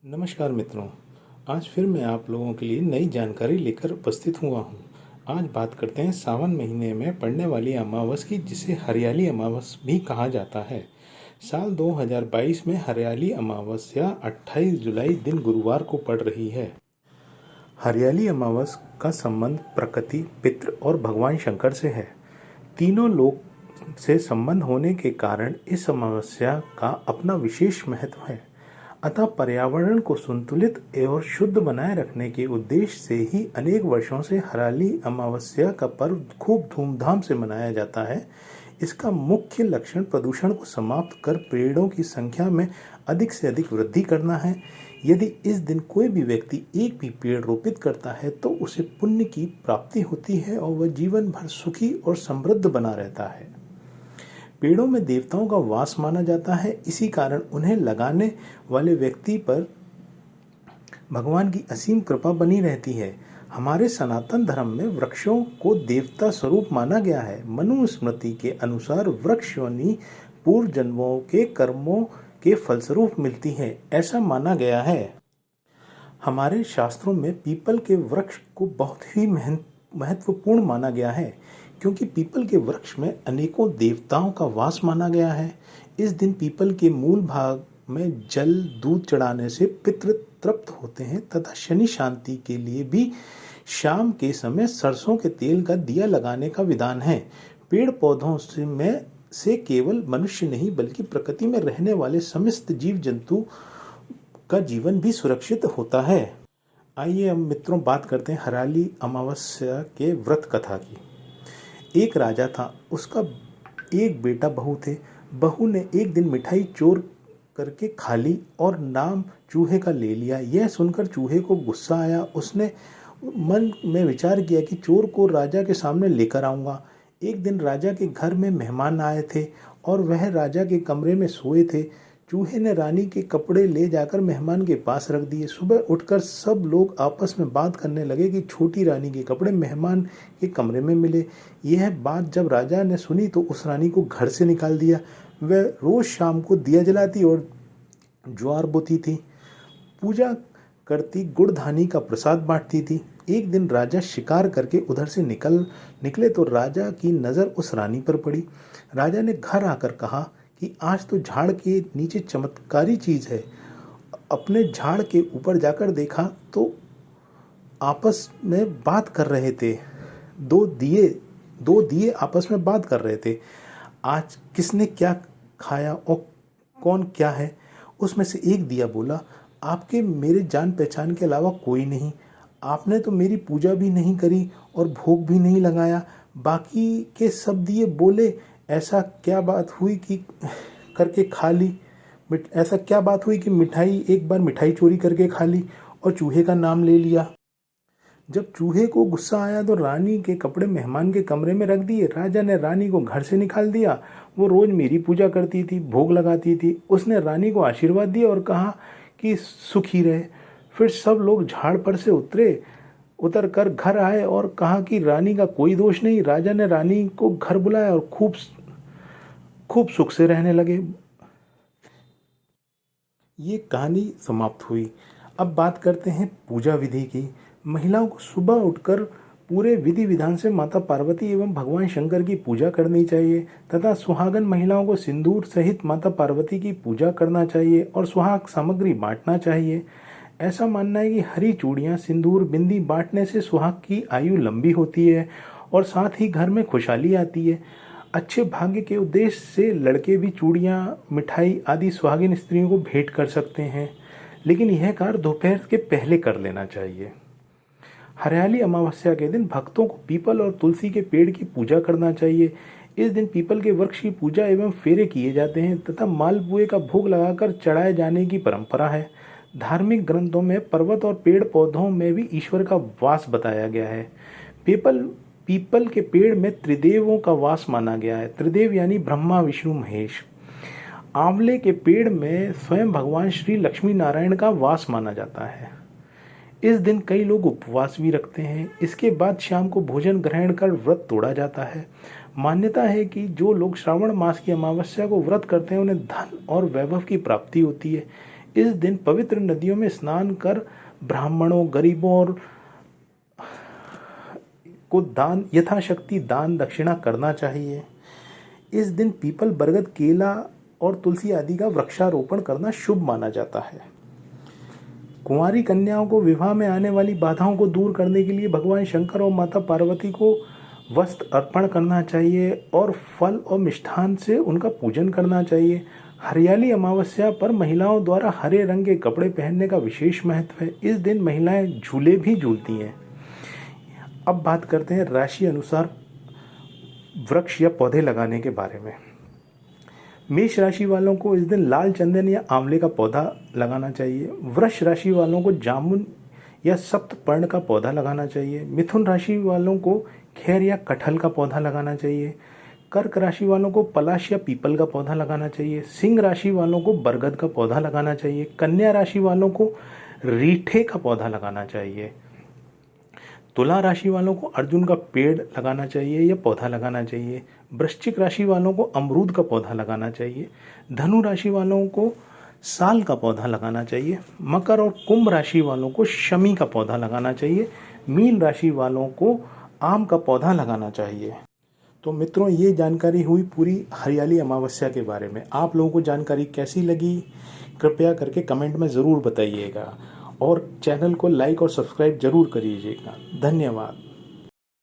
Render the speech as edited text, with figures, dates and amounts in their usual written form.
नमस्कार मित्रों। आज फिर मैं आप लोगों के लिए नई जानकारी लेकर उपस्थित हुआ हूँ। आज बात करते हैं सावन महीने में पड़ने वाली अमावस की, जिसे हरियाली अमावस भी कहा जाता है। साल 2022 में हरियाली अमावस्या 28 जुलाई दिन गुरुवार को पड़ रही है। हरियाली अमावस का संबंध प्रकृति, पितृ और भगवान शंकर से है। तीनों लोक से संबंध होने के कारण इस अमावस्या का अपना विशेष महत्व है। अतः पर्यावरण को संतुलित एवं शुद्ध बनाए रखने के उद्देश्य से ही अनेक वर्षों से हरियाली अमावस्या का पर्व खूब धूमधाम से मनाया जाता है। इसका मुख्य लक्षण प्रदूषण को समाप्त कर पेड़ों की संख्या में अधिक से अधिक वृद्धि करना है। यदि इस दिन कोई भी व्यक्ति एक भी पेड़ रोपित करता है तो उसे पुण्य की प्राप्ति होती है और वह जीवन भर सुखी और समृद्ध बना रहता है। पेड़ों में देवताओं का वास माना जाता है, इसी कारण उन्हें लगाने वाले व्यक्ति पर भगवान की असीम कृपा बनी रहती है। हमारे सनातन धर्म में वृक्षों को देवता स्वरूप माना गया है। मनुस्मृति के अनुसार वृक्ष योनि पूर्व जन्मों के कर्मों के फलस्वरूप मिलती है, ऐसा माना गया है। हमारे शास्त्रों में पीपल के वृक्ष को बहुत ही महत्वपूर्ण माना गया है, क्योंकि पीपल के वृक्ष में अनेकों देवताओं का वास माना गया है। इस दिन पीपल के मूल भाग में जल दूध चढ़ाने से पितृ तृप्त होते हैं तथा शनि शांति के लिए भी शाम के समय सरसों के तेल का दिया लगाने का विधान है। पेड़ पौधों से केवल मनुष्य नहीं बल्कि प्रकृति में रहने वाले समस्त जीव जंतु का जीवन भी सुरक्षित होता है। आइए अब मित्रों बात करते हैं हरियाली अमावस्या के व्रत कथा की। एक राजा था, उसका एक बेटा बहू थे। बहू ने एक दिन मिठाई चोर करके खा ली और नाम चूहे का ले लिया। यह सुनकर चूहे को गुस्सा आया। उसने मन में विचार किया कि चोर को राजा के सामने लेकर आऊंगा। एक दिन राजा के घर में मेहमान आए थे और वह राजा के कमरे में सोए थे। चूहे ने रानी के कपड़े ले जाकर मेहमान के पास रख दिए। सुबह उठकर सब लोग आपस में बात करने लगे कि छोटी रानी के कपड़े मेहमान के कमरे में मिले। यह बात जब राजा ने सुनी तो उस रानी को घर से निकाल दिया। वह रोज शाम को दिया जलाती और ज्वार बोती थी, पूजा करती, गुड़धानी का प्रसाद बांटती थी। एक दिन राजा शिकार करके उधर से निकले तो राजा की नज़र उस रानी पर पड़ी। राजा ने घर आकर कहा कि आज तो झाड़ के नीचे चमत्कारी चीज़ है। अपने झाड़ के ऊपर जाकर देखा तो आपस में बात कर रहे थे। दो दिए आपस में बात कर रहे थे। आज किसने क्या खाया और कौन क्या है? उसमें से एक दिया बोला, आपके मेरे जान पहचान के अलावा कोई नहीं। आपने तो मेरी पूजा भी नहीं करी और भोग भी नहीं लगाया। बाकी के सब दिए बोले, ऐसा क्या बात हुई कि मिठाई एक बार मिठाई चोरी करके खा ली और चूहे का नाम ले लिया। जब चूहे को गुस्सा आया तो रानी के कपड़े मेहमान के कमरे में रख दिए। राजा ने रानी को घर से निकाल दिया। वो रोज मेरी पूजा करती थी, भोग लगाती थी। उसने रानी को आशीर्वाद दिया और कहा कि सुखी रहे। फिर सब लोग झाड़ पर से उतर कर घर आए और कहा कि रानी का कोई दोष नहीं। राजा ने रानी को घर बुलाया और खूब सुख से रहने लगे। ये कहानी समाप्त हुई। अब बात करते हैं पूजा विधि की। महिलाओं को सुबह उठकर पूरे विधि विधान से माता पार्वती एवं भगवान शंकर की पूजा करनी चाहिए तथा सुहागन महिलाओं को सिंदूर सहित माता पार्वती की पूजा करना चाहिए और सुहाग सामग्री बांटना चाहिए। ऐसा मानना है कि हरी चूड़ियाँ, सिंदूर, बिंदी बांटने से सुहाग की आयु लंबी होती है और साथ ही घर में खुशहाली आती है। अच्छे भाग्य के उद्देश्य से लड़के भी चूड़ियाँ, मिठाई आदि सुहागिन स्त्रियों को भेंट कर सकते हैं, लेकिन यह कार्य दोपहर के पहले कर लेना चाहिए। हरियाली अमावस्या के दिन भक्तों को पीपल और तुलसी के पेड़ की पूजा करना चाहिए। इस दिन पीपल के वृक्ष की पूजा एवं फेरे किए जाते हैं तथा मालपुए का भोग लगाकर चढ़ाए जाने की परंपरा है। धार्मिक ग्रंथों में पर्वत और पेड़ पौधों में भी ईश्वर का वास बताया गया है। पीपल के पेड़ में त्रिदेवों का वास माना गया है। त्रिदेव यानी ब्रह्मा, विष्णु, महेश। आंवले के पेड़ में स्वयं भगवान श्री लक्ष्मी नारायण का वास माना जाता है। इस दिन कई लोग उपवास भी रखते हैं। इसके बाद शाम को भोजन ग्रहण कर व्रत तोड़ा जाता है। मान्यता है कि जो लोग श्रावण मास की अमावस्या को व्रत करते हैं उन्हें धन और वैभव की प्राप्ति होती है। इस दिन पवित्र नदियों में स्नान कर ब्राह्मणों, गरीबों और को दान यथाशक्ति दान दक्षिणा करना चाहिए। इस दिन पीपल, बरगद, केला और तुलसी आदि का वृक्षारोपण करना शुभ माना जाता है। कुंवारी कन्याओं को विवाह में आने वाली बाधाओं को दूर करने के लिए भगवान शंकर और माता पार्वती को वस्त्र अर्पण करना चाहिए और फल और मिष्ठान से उनका पूजन करना चाहिए। हरियाली अमावस्या पर महिलाओं द्वारा हरे रंग के कपड़े पहनने का विशेष महत्व है। इस दिन महिलाएं झूले भी झूलती हैं। अब बात करते हैं राशि अनुसार वृक्ष या पौधे लगाने के बारे में। मेष राशि वालों को इस दिन लाल चंदन या आंवले का पौधा लगाना चाहिए। वृष राशि वालों को जामुन या सप्तपर्ण का पौधा लगाना चाहिए। मिथुन राशि वालों को खैर या कटहल का पौधा लगाना चाहिए। कर्क राशि वालों को पलाश या पीपल का पौधा लगाना चाहिए। सिंह राशि वालों को बरगद का पौधा लगाना चाहिए। कन्या राशि वालों को रीठे का पौधा लगाना चाहिए। तुला राशि वालों को अर्जुन का पेड़ लगाना चाहिए या पौधा लगाना चाहिए। वृश्चिक राशि वालों को अमरूद का पौधा लगाना चाहिए। धनु राशि वालों को साल का पौधा लगाना चाहिए। मकर और कुंभ राशि वालों को शमी का पौधा लगाना चाहिए। मीन राशि वालों को आम का पौधा लगाना चाहिए। तो मित्रों, ये जानकारी हुई पूरी हरियाली अमावस्या के बारे में। आप लोगों को जानकारी कैसी लगी कृपया करके कमेंट में ज़रूर बताइएगा और चैनल को लाइक और सब्सक्राइब जरूर करिएगा। धन्यवाद।